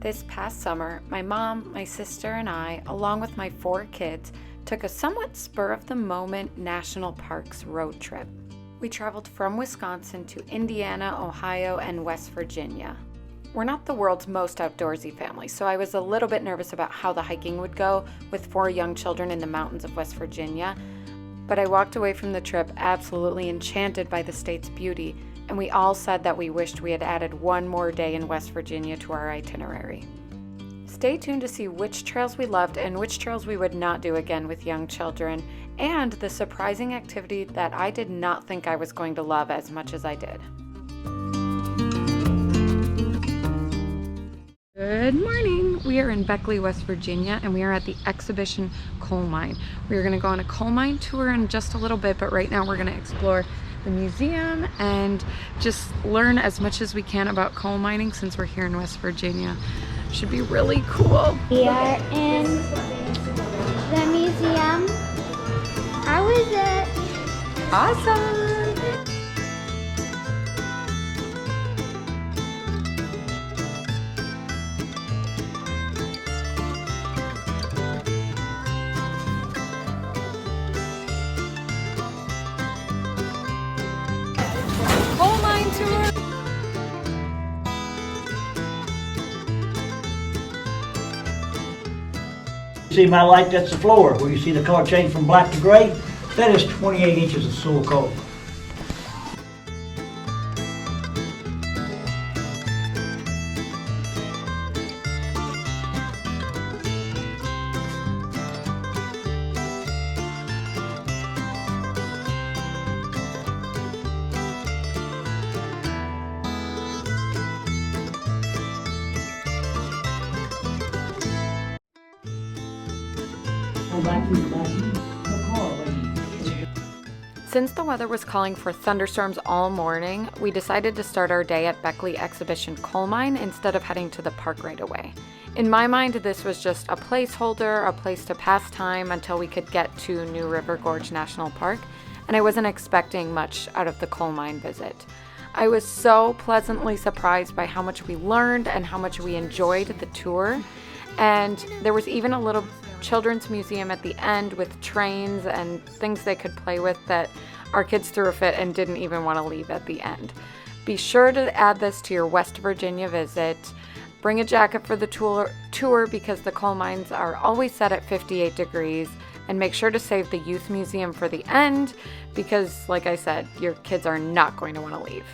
This past summer, my mom, my sister, and I, along with my 4 kids, took a somewhat spur-of-the-moment national parks road trip. We traveled from Wisconsin to Indiana, Ohio, and West Virginia. We're not the world's most outdoorsy family, so I was a little bit nervous about how the hiking would go with 4 young children in the mountains of West Virginia, but I walked away from the trip absolutely enchanted by the state's beauty, and we all said that we wished we had added one more day in West Virginia to our itinerary. Stay tuned to see which trails we loved and which trails we would not do again with young children, and the surprising activity that I did not think I was going to love as much as I did. Good morning! We are in Beckley, West Virginia, and we are at the Exhibition Coal Mine. We are going to go on a coal mine tour in just a little bit, but right now we're going to explore the museum and just learn as much as we can about coal mining since we're here in West Virginia. Should be really cool. We are in the museum. How is it? Awesome! Coal mine tour! See my light, that's the floor, where you see the color change from black to gray. That is 28 inches of soil coal. Since the weather was calling for thunderstorms all morning, we decided to start our day at Beckley Exhibition Coal Mine instead of heading to the park right away. In my mind, this was just a placeholder, a place to pass time until we could get to New River Gorge National Park, and I wasn't expecting much out of the coal mine visit. I was so pleasantly surprised by how much we learned and how much we enjoyed the tour, and there was even a little children's museum at the end with trains and things they could play with that our kids threw a fit and didn't even want to leave at the end. Be sure to add this to your West Virginia visit. Bring a jacket for the tour because the coal mines are always set at 58 degrees, and make sure to save the youth museum for the end because, like I said, your kids are not going to want to leave.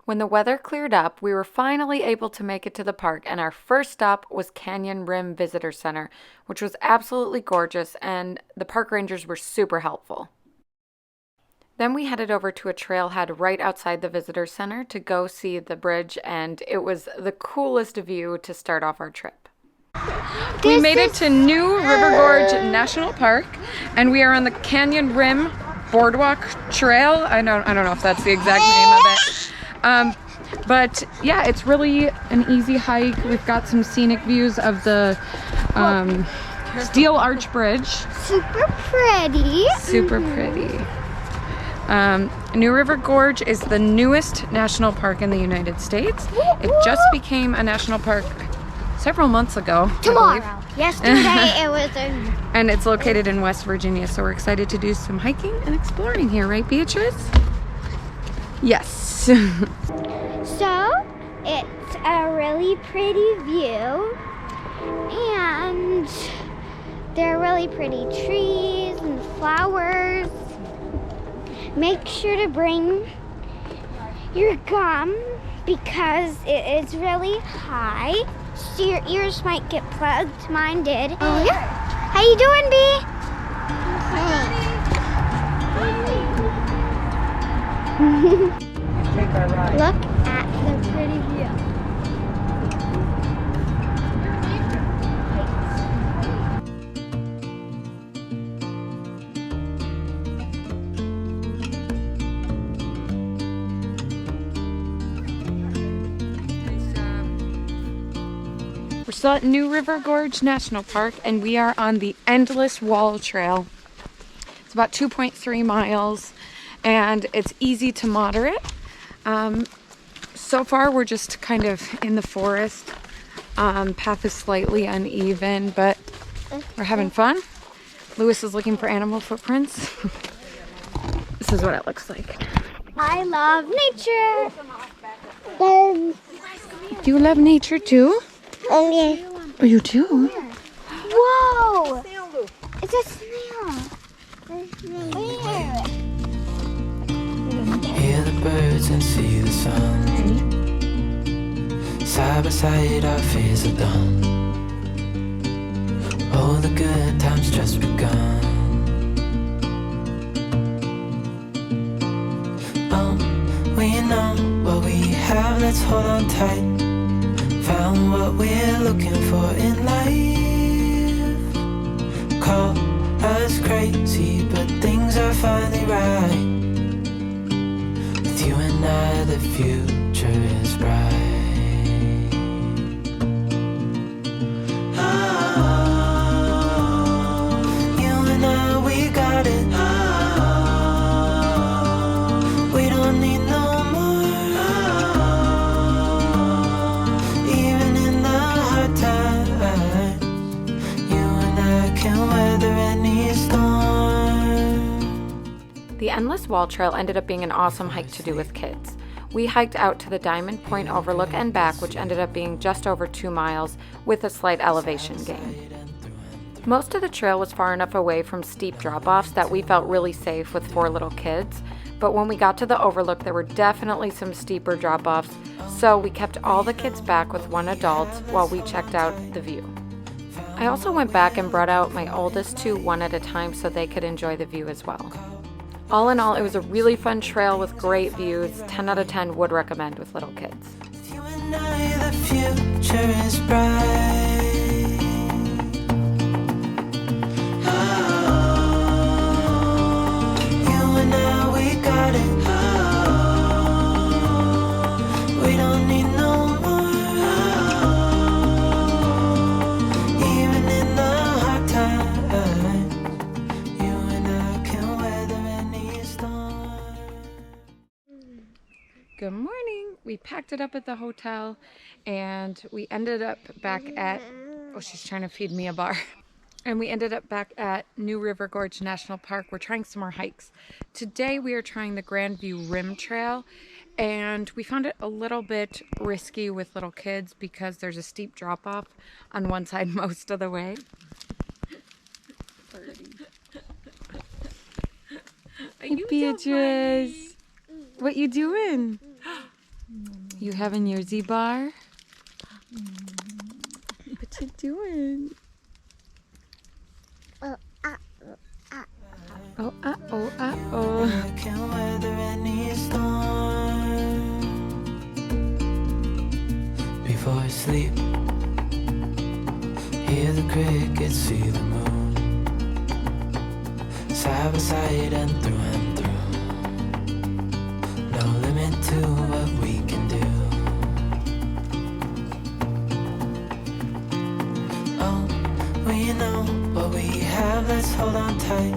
When the weather cleared up, we were finally able to make it to the park, and our first stop was Canyon Rim Visitor Center, which was absolutely gorgeous, and the park rangers were super helpful. Then we headed over to a trailhead right outside the visitor center to go see the bridge, and it was the coolest view to start off our trip. We made it to New River Gorge National Park, and we are on the Canyon Rim Boardwalk Trail. I don't know if that's the exact name of it. But yeah, it's really an easy hike. We've got some scenic views of the Steel Arch Bridge. Super pretty. Super pretty. New River Gorge is the newest national park in the United States. It just became a national park several months ago. Tomorrow. Yesterday it was and it's located in West Virginia, so we're excited to do some hiking and exploring here, right, Beatrice? Yes. So, it's a really pretty view, and there are really pretty trees and flowers. Make sure to bring your gum because it is really high, so your ears might get plugged. Mine did. Oh yeah. How you doing, Bee? Look at the pretty view. So New River Gorge National Park, and we are on the Endless Wall Trail. It's about 2.3 miles, and it's easy to moderate. So far, we're just kind of in the forest. Path is slightly uneven, but we're having fun. Lewis is looking for animal footprints. This is what it looks like. I love nature. Do you love nature too? Oh, Oh, you do? whoa! It's a snail. Where? Hear the birds and see the sun. Side by side our fears are done. Oh, the good times just begun. We know what we have, let's hold on tight. Found what we're looking for in life. Call us crazy, but things are finally right. With you and I, the future is bright. Oh, you and I, we got it. Oh, we don't need no more. Oh, even in the hard times, you and I can weather any storm. The Endless Wall Trail ended up being an awesome hike to do with kids. We hiked out to the Diamond Point Overlook and back, which ended up being just over 2 miles with a slight elevation gain. Most of the trail was far enough away from steep drop-offs that we felt really safe with 4 little kids, but when we got to the overlook there were definitely some steeper drop-offs, so we kept all the kids back with 1 adult while we checked out the view. I also went back and brought out my oldest 2 one at a time so they could enjoy the view as well. All in all, it was a really fun trail with great views. 10 out of 10 would recommend with little kids. You and I, the future is bright. Oh, you and I, we got it. Oh, we don't need no more. Oh, even in the hard times, you and I can weather any storm. Good morning. We packed it up at the hotel and we ended up back at, oh, she's trying to feed me a bar. And we ended up back at New River Gorge National Park. We're trying some more hikes. Today we are trying the Grandview Rim Trail, and we found it a little bit risky with little kids because there's a steep drop off on one side most of the way. Hey, Beatrice, what you doing? You having your Z-bar? What you doing? Oh, oh. I can weather any storm. Before I sleep, hear the crickets, see the moon. Side by side and through. No limit to what we can do. Oh, we know what we have, let's hold on tight.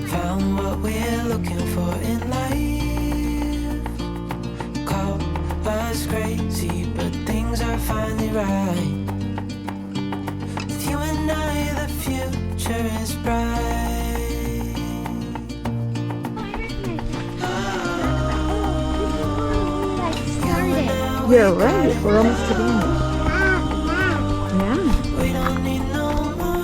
Found what we're looking for in life. Call us crazy, but things are finally right. With you and I, the future is bright. You're right. We're almost to the end. Yeah. We don't need no more.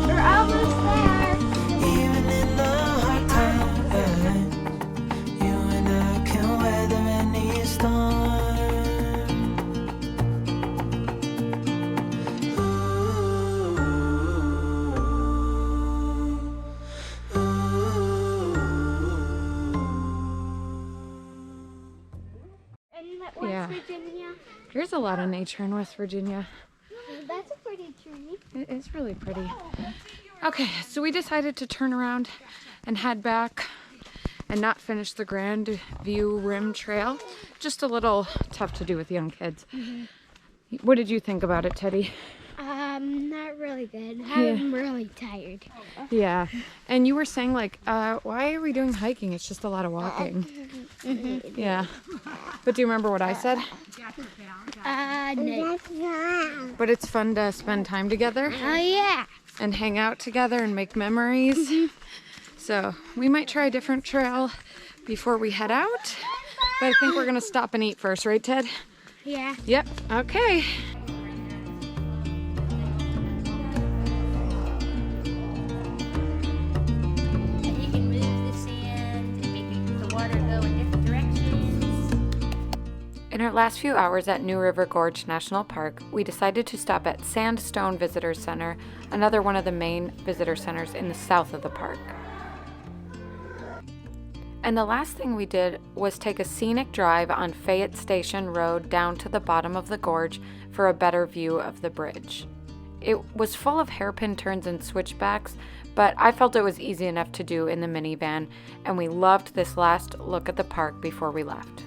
We're almost there. Even in the hard times, you and I can weather any storm. In West Yeah. Virginia. There's a lot of nature in West Virginia. That's a pretty tree. It is really pretty. Okay, so we decided to turn around and head back and not finish the Grandview Rim Trail. Just a little tough to do with young kids. What did you think about it, Teddy? Not really good. I'm really tired. Yeah. And you were saying like, why are we doing hiking? It's just a lot of walking. Yeah. But do you remember what I said? No. But it's fun to spend time together Oh, yeah. and hang out together and make memories. So we might try a different trail before we head out. But I think we're gonna stop and eat first, right, Ted? Yeah. Yep. Okay. You can move the sand and make the water go in different directions. In our last few hours at New River Gorge National Park, we decided to stop at Sandstone Visitor Center, another one of the main visitor centers in the south of the park. And the last thing we did was take a scenic drive on Fayette Station Road down to the bottom of the gorge for a better view of the bridge. It was full of hairpin turns and switchbacks, but I felt it was easy enough to do in the minivan, and we loved this last look at the park before we left.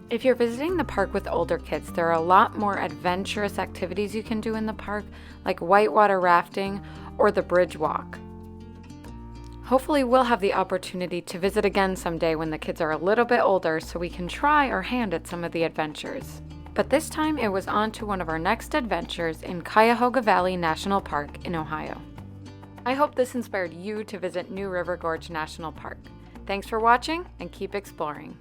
If you're visiting the park with older kids, there are a lot more adventurous activities you can do in the park, like whitewater rafting or the bridge walk. Hopefully we'll have the opportunity to visit again someday when the kids are a little bit older so we can try our hand at some of the adventures. But this time it was on to one of our next adventures in Cuyahoga Valley National Park in Ohio. I hope this inspired you to visit New River Gorge National Park. Thanks for watching and keep exploring.